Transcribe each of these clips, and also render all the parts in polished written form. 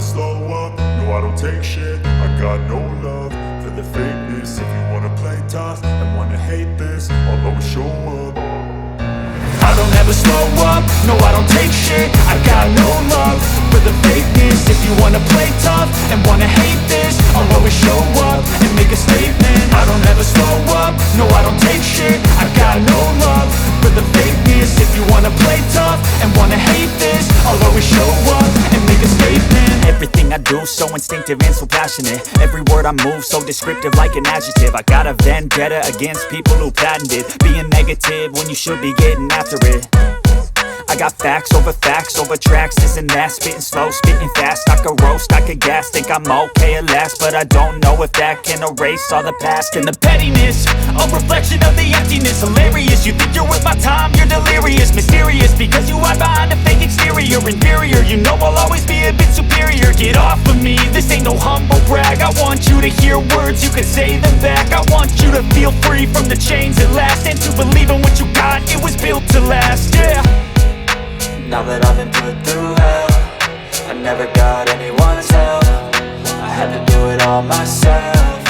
slow up, no I don't take shit. I got no love for the fakeness. If you wanna play tough and wanna hate this, I'll always show up. I don't ever slow up, no I don't take shit. I got no love for the fakeness. If you wanna play tough and wanna hate this, I'll always show up and make a statement. I don't ever slow up, no I don't take shit. I got no love for the fakeness. If you wanna play tough and wanna hate this, I'll always show up and make a statement. Everything I do so instinctive and so passionate. Every word I move so descriptive like an adjective. I got a vendetta against people who patented being negative when you should be getting after it. I got facts over tracks, this and that. Spitting slow, spitting fast. I could roast, I could gas. Think I'm okay at last, but I don't know if that can erase all the past. And the pettiness, a reflection of the emptiness. Hilarious, you think you're worth my time, you're delirious. Mysterious, because you hide behind a fake exterior. Inferior, you know I'll always be a bit superior. Get off of me, this ain't no humble brag. I want you to hear words, you can say them back. I want you to feel free from the chains at last, and to believe in what you got, it was built to last, yeah. Now that I've been put through hell, I never got anyone's help. I had to do it all myself.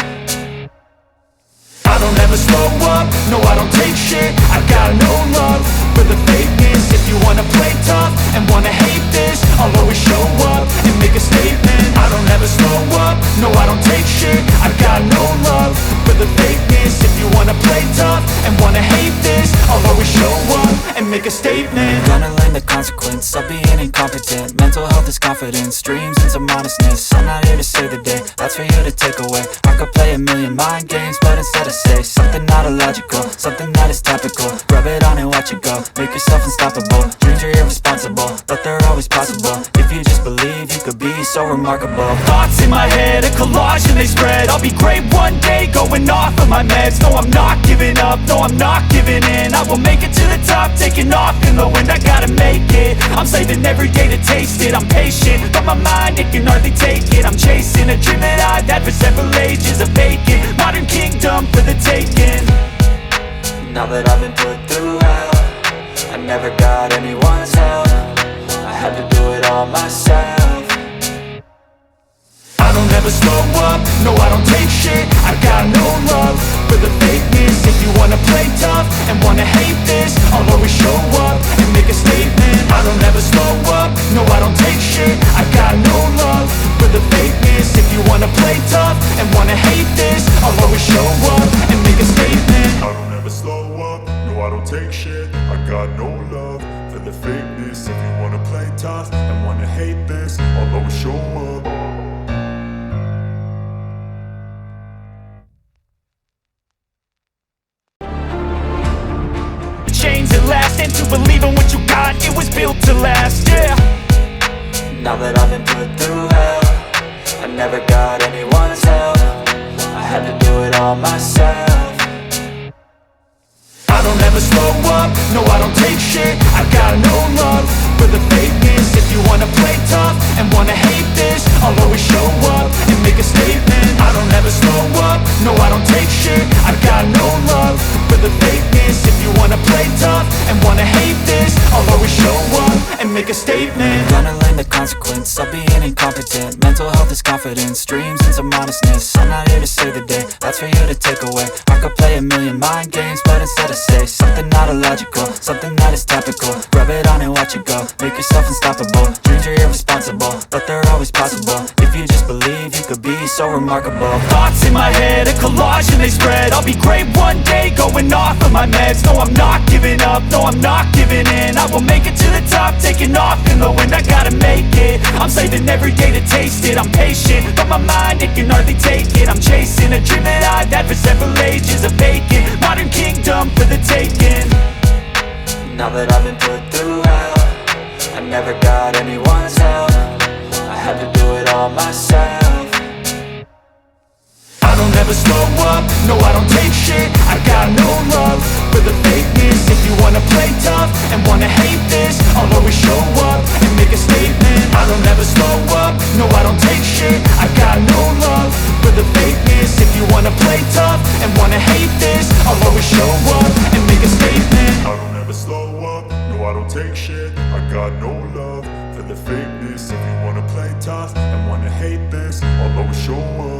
I don't ever slow up, no I don't take shit. I got no love for the fakeness. If you wanna play tough and wanna hate this, I'll always show up and make a statement. I don't ever slow up, no I don't take shit. I got no love for the fakeness. If you wanna play tough and wanna hate this, I'll always show up and make a statement. Gonna learn the consequence of being incompetent. Mental health is confidence, dreams and some honestness. I'm not here to save the day, that's for you to take away. I could play a million mind games, but instead I say something not illogical, something that is topical. Rub it on and watch it go, make yourself unstoppable. Dreams are irresponsible, but they're always possible. If you just believe, you could be so remarkable. Thoughts in my head, a collage and they spread. I'll be great one day, going off of my meds. No, I'm not giving up, no, I'm not giving in. I will make it to the top, taking off in the wind. I gotta make it, I'm saving every day to taste it. I'm patient, but my mind, it can hardly take it. I'm chasing a dream that I've had for several ages. A vacant, modern kingdom for the taking. Now that I've been put through hell, I never got anyone's help. I had to do it all myself. I don't ever slow up, no I don't take shit. I got no love for the fakeness. If you wanna play tough and wanna hate this, I'll always show up and make a statement. I don't ever slow up, no I don't take shit. I got no love for the fakeness. If you wanna play tough and wanna hate this, I'll always show up and make a statement. I don't ever slow up, no I don't take shit. I got no love for the fakeness. If you wanna play tough and wanna hate this, I'll always show up. Chains at last, and to believe in what you got, it was built to last, yeah. Now that I've been put through hell, I never got anyone's help. I had to do it all myself. I don't ever slow up, no I don't take shit. I got no love for the fakeness. If you wanna play tough and wanna hate this, I'll always show up and make a statement. I don't ever slow up, no I don't take shit. I got no love for the fakeness. If you wanna play tough and wanna hate this, I'll always show up and make a statement. Gonna learn the consequence of being incompetent. Mental health is confidence, dreams and some honestness. I'm not here to save the day, that's for you to take away. I could play a million mind games, but instead I say something not illogical, something that is topical. Rub it on and watch it go, make yourself unstoppable. Dreams are irresponsible, but they're always possible. If you just believe, you could be so remarkable. Thoughts in my head, a collage and they spread. I'll be great one day, going off of my meds. No, I'm not giving up, no, I'm not giving in. I will make it to the top, taking off in the wind. I gotta make it, I'm saving every day to taste it. I'm patient, but my mind, it can hardly take it. I'm chasing a dream that I've had for several ages. A vacant, modern kingdom for the taking. Now that I've been put through hell, I never got anyone's help. I had to do it all myself. I don't ever slow up, no I don't take shit. I got no love for the fakeness. If you wanna play tough and wanna hate this, I'll always show up and make a statement. I don't ever slow up, no I don't take shit. I got no love for the fakeness. If you wanna play tough and wanna hate this, I'll always show up and make a statement. I don't ever slow up, no I don't take shit. I got no love for the fakeness. If you wanna play tough and this, I'll always show up.